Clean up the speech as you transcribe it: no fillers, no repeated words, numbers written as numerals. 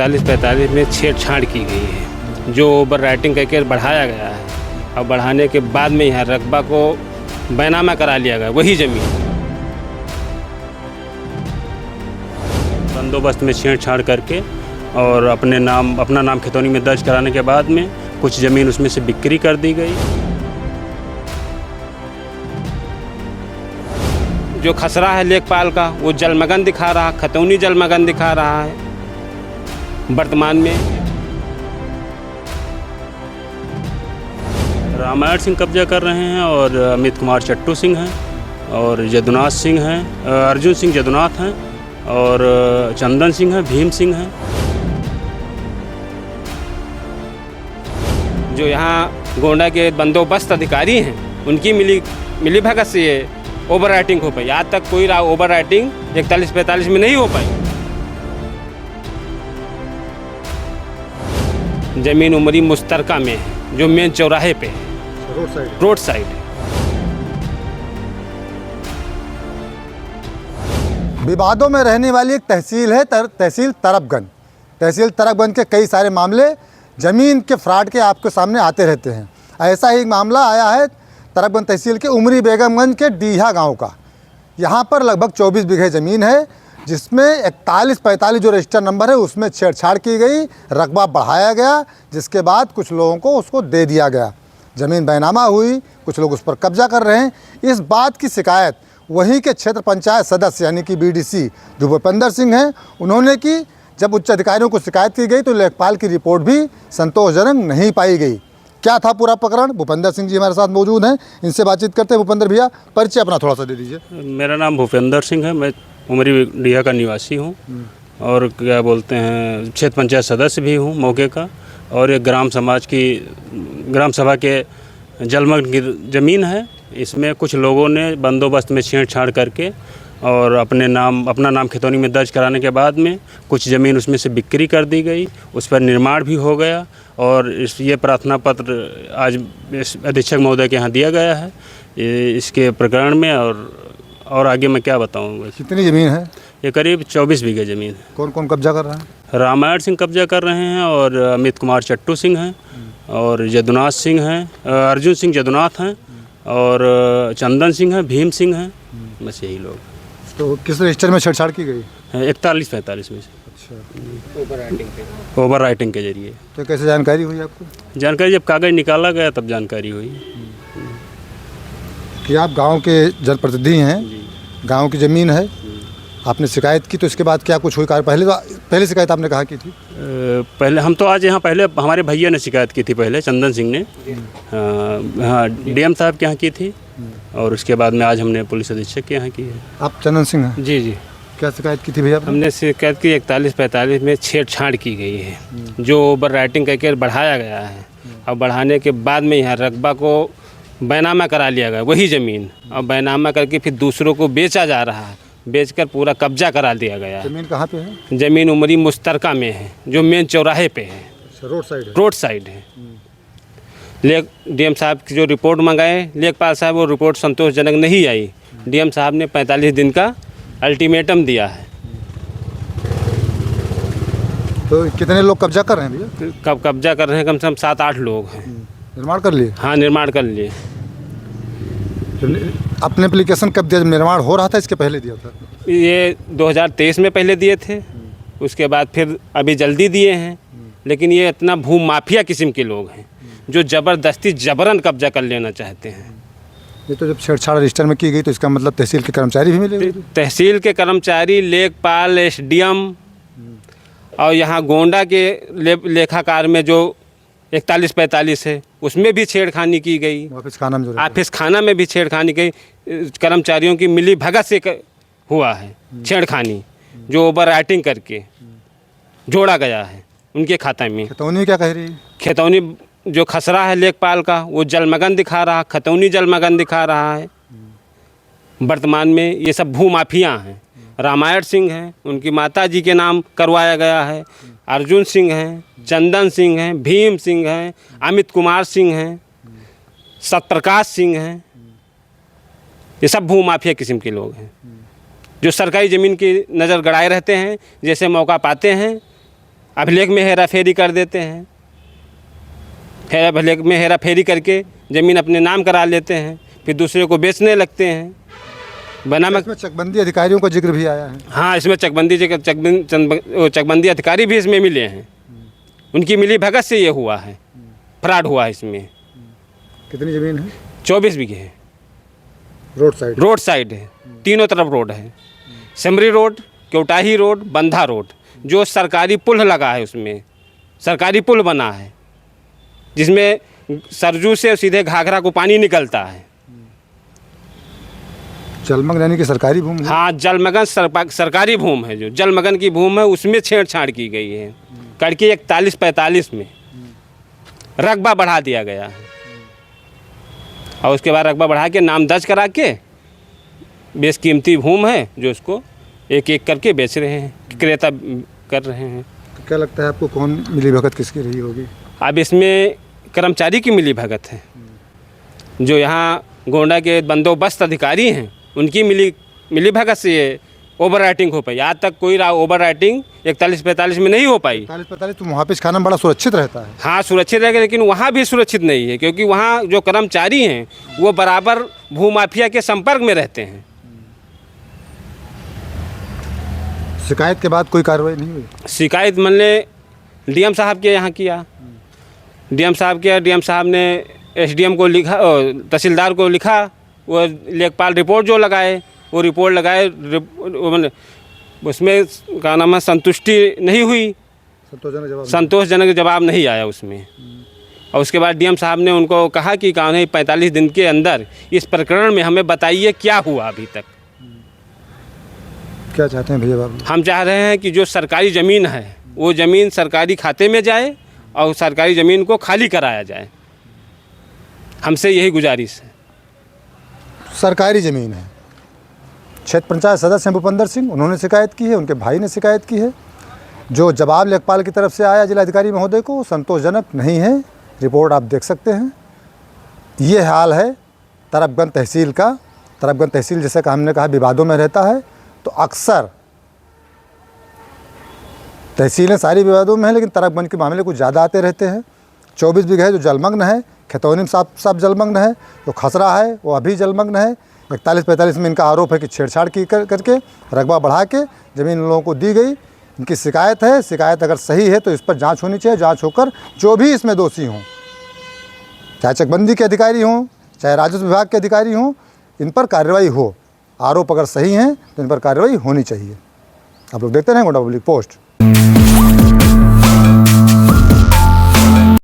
41-45 में छेड़छाड़ की गई है, जो ओवर राइटिंग करके बढ़ाया गया है और बढ़ाने के बाद में यहाँ रकबा को बैनामा करा लिया गया। वही ज़मीन बंदोबस्त में छेड़छाड़ करके और अपना नाम खतौनी में दर्ज कराने के बाद में कुछ ज़मीन उसमें से बिक्री कर दी गई। जो खसरा है लेखपाल का वो जलमग्न दिखा रहा, खतौनी जलमग्न दिखा रहा है। वर्तमान में रामायण सिंह कब्जा कर रहे हैं और अमित कुमार चट्टू सिंह हैं और जदुनाथ सिंह हैं, अर्जुन सिंह जदुनाथ हैं और चंदन सिंह हैं, भीम सिंह हैं। जो यहाँ गोंडा के बंदोबस्त अधिकारी हैं उनकी मिली भगत से ये ओवर राइटिंग हो पाई। आज तक कोई ओवर राइटिंग 41-45 में नहीं हो पाई। ज़मीन उमरी मुश्तरका में है, जो मेन चौराहे पे है, रोड साइड है। विवादों में रहने वाली एक तहसील है तहसील तरबगंज। तहसील तरबगंज के कई सारे मामले ज़मीन के फ्रॉड के आपके सामने आते रहते हैं। ऐसा ही एक मामला आया है तरबगंज तहसील के उमरी बेगमगंज के डीहा गांव का। यहाँ पर लगभग 24 बीघे ज़मीन है, जिसमें 41-45 जो रजिस्टर नंबर है उसमें छेड़छाड़ की गई, रकबा बढ़ाया गया, जिसके बाद कुछ लोगों को उसको दे दिया गया। ज़मीन बैनामा हुई, कुछ लोग उस पर कब्जा कर रहे हैं। इस बात की शिकायत वहीं के क्षेत्र पंचायत सदस्य यानी कि BDC जो भूपेंद्र सिंह हैं उन्होंने की। जब उच्च अधिकारियों को शिकायत की गई तो लेखपाल की रिपोर्ट भी संतोषजनक नहीं पाई गई। क्या था पूरा प्रकरण, भूपेंद्र सिंह जी हमारे साथ मौजूद हैं, इनसे बातचीत करते हैं। भूपेंद्र भैया, परिचय अपना थोड़ा सा दे दीजिए। मेरा नाम भूपेंद्र सिंह है, मैं उमरी डीहा का निवासी हूँ और क्या बोलते हैं क्षेत्र पंचायत सदस्य भी हूँ मौके का, और एक ग्राम सभा के जलमग्न की ज़मीन है। इसमें कुछ लोगों ने बंदोबस्त में छेड़छाड़ करके और अपना नाम खतौनी में दर्ज कराने के बाद में कुछ ज़मीन उसमें से बिक्री कर दी गई। उस पर निर्माण भी हो गया और ये प्रार्थना पत्र आज अधीक्षक महोदय के यहाँ दिया गया है इसके प्रकरण में। और आगे मैं क्या बताऊँ। कितनी ज़मीन है? ये करीब 24 बीघे ज़मीन है। कौन कौन कब्जा कर रहा है? रामायण सिंह कब्जा कर रहे हैं और अमित कुमार चट्टू सिंह हैं और जदुनाथ सिंह हैं, अर्जुन सिंह जदुनाथ हैं और चंदन सिंह हैं, भीम सिंह हैं। बस यही लोग। तो किस रजिस्टर में छेड़छाड़ की गई? 41-45 में से। अच्छा, ओवर राइटिंग के जरिए। तो कैसे जानकारी हुई आपको? जानकारी जब कागज़ निकाला गया तब जानकारी हुई कि आप गांव के जनप्रतिनिधि हैं, गांव की ज़मीन है, आपने शिकायत की, तो इसके बाद क्या कुछ हुई? पहले शिकायत आपने कहा की थी? पहले हम तो आज यहाँ पहले हमारे भैया ने शिकायत की थी, पहले चंदन सिंह ने हाँ DM साहब के यहाँ की थी और उसके बाद में आज हमने पुलिस अधीक्षक के यहाँ की है। आप चंदन सिंह हैं? जी जी। क्या शिकायत की थी भैया? हमने शिकायत की 41-45 में छेड़छाड़ की गई है, जो ओवर राइटिंग करके बढ़ाया गया है और बढ़ाने के बाद में यहाँ रकबा को बैनामा करा लिया गया, वही ज़मीन, और बैनामा करके फिर दूसरों को बेचा जा रहा है, बेचकर पूरा कब्जा करा दिया गया। ज़मीन कहाँ पे है? ज़मीन उमरी मुश्तरका में है, जो मेन चौराहे पे है, रोड साइड है। DM साहब की जो रिपोर्ट मंगाए लेखपाल साहब, वो रिपोर्ट संतोषजनक नहीं आई। DM साहब ने 45 दिन का अल्टीमेटम दिया है। तो कितने लोग कब्जा कर रहे हैं भैया? कब कब्जा कर रहे हैं? कम से कम 7-8 लोग हैं। निर्माण कर लिए? हाँ, निर्माण कर लिए। अपने एप्लीकेशन कब दिया? निर्माण हो रहा था इसके पहले दिया था? ये 2023 में पहले दिए थे, उसके बाद फिर अभी जल्दी दिए हैं। लेकिन ये इतना भू माफिया किस्म के लोग हैं जो ज़बरदस्ती जबरन कब्जा कर लेना चाहते हैं। ये तो जब छेड़छाड़ रजिस्टर में की गई तो इसका मतलब तहसील के कर्मचारी भी मिले? तहसील के कर्मचारी, लेखपाल, SDM और यहाँ गोंडा के लेखाकार में जो 41-45 है उसमें भी छेड़खानी की गई। ऑफिस खाना में भी छेड़खानी की, कर्मचारियों की मिली भगत से हुआ है छेड़खानी, जो ओवर राइटिंग करके जोड़ा गया है उनके खाता में। खतौनी क्या कह रही है? खतौनी जो खसरा है लेखपाल का वो जलमग्न दिखा रहा, खतौनी जलमग्न दिखा रहा है। वर्तमान में ये सब भू माफिया हैं। रामायण सिंह हैं, उनकी माता जी के नाम करवाया गया है। अर्जुन सिंह हैं, चंदन सिंह हैं, भीम सिंह हैं, अमित कुमार सिंह हैं, सतप्रकाश सिंह हैं। ये सब भू माफिया किस्म के लोग हैं जो सरकारी ज़मीन की नज़र गड़ाए रहते हैं। जैसे मौका पाते हैं अभिलेख में हेराफेरी कर देते हैं, अभिलेख में हेराफेरी करके ज़मीन अपने नाम करा लेते हैं, फिर दूसरे को बेचने लगते हैं। इसमें चकबंदी अधिकारियों का जिक्र भी आया है। हाँ, इसमें चकबंदी अधिकारी भी इसमें मिले हैं। उनकी मिली भगत से ये हुआ है, फ्रॉड हुआ है इसमें। कितनी ज़मीन है? 24 बीघे है। रोड साइड है, तीनों तरफ रोड है। सिमरी रोड, क्योटाही रोड, बंधा रोड, जो सरकारी पुल लगा है उसमें सरकारी पुल बना है, जिसमें सरजू से सीधे घाघरा को पानी निकलता है। जलमग्न यानी कि सरकारी भूमि? हाँ, जलमग्न सरकारी भूमि है। जो जलमग्न की भूमि है उसमें छेड़छाड़ की गई है करके 41-45 में रकबा बढ़ा दिया गया है, और उसके बाद रकबा बढ़ा के नाम दर्ज करा के बेशकीमती भूमि है जो उसको एक एक करके बेच रहे हैं, क्रेता कर रहे हैं। तो क्या लगता है आपको कौन मिली भगत किसकी रही होगी? अब इसमें कर्मचारी की मिली भगत है, जो यहाँ गोंडा के बंदोबस्त अधिकारी हैं उनकी मिली भगत से ये ओवर राइटिंग हो पाई। आज तक कोई ओवर राइटिंग 41-45 में नहीं हो पाई। 41-45 तो मुहाफिज खाना बड़ा सुरक्षित रहता है। हाँ, सुरक्षित रहेगा, लेकिन वहाँ भी सुरक्षित नहीं है, क्योंकि वहाँ जो कर्मचारी हैं वो बराबर भूमाफिया के संपर्क में रहते हैं। शिकायत के बाद कोई कार्रवाई नहीं हुई? शिकायत मैंने डीएम साहब के यहाँ किया, डीएम साहब ने एसडीएम को लिखा, तहसीलदार को लिखा, वो लेखपाल रिपोर्ट जो लगाए, वो रिपोर्ट लगाए, उसमें क्या नाम है, संतुष्टि नहीं हुई, संतोषजनक जवाब नहीं आया उसमें। और उसके बाद डीएम साहब ने उनको कहा कि कानूनी 45 दिन के अंदर इस प्रकरण में हमें बताइए क्या हुआ अभी तक। क्या चाहते हैं भैया बाबू? हम चाह रहे हैं कि जो सरकारी ज़मीन है वो ज़मीन सरकारी खाते में जाए और सरकारी ज़मीन को खाली कराया जाए। हमसे यही गुजारिश है। सरकारी ज़मीन है, क्षेत्र पंचायत सदस्य हैं भूपेंद्र सिंह, उन्होंने शिकायत की है, उनके भाई ने शिकायत की है। जो जवाब लेखपाल की तरफ से आया जिलाधिकारी महोदय को संतोषजनक नहीं है। रिपोर्ट आप देख सकते हैं। ये हाल है तरबगंज तहसील का। तरबगंज तहसील जैसे कि हमने कहा विवादों में रहता है, तो अक्सर तहसीलें सारी विवादों में हैं, लेकिन तरबगंज के मामले कुछ ज़्यादा आते रहते हैं। 24 बीघा है जो जलमग्न है, खतौनी में साफ जलमग्न है, जो खसरा है वो अभी जलमग्न है। 41-45 में इनका आरोप है कि छेड़छाड़ की करके रकबा बढ़ा के ज़मीन लोगों को दी गई। इनकी शिकायत है, शिकायत अगर सही है तो इस पर जांच होनी चाहिए। जांच होकर जो भी इसमें दोषी हों, चाहे चकबंदी के अधिकारी हों, चाहे राजस्व विभाग के अधिकारी हों, इन पर कार्रवाई हो। आरोप अगर सही हैं तो इन पर कार्रवाई होनी चाहिए। आप लोग देखते रहें गोंडा पब्लिक पोस्ट।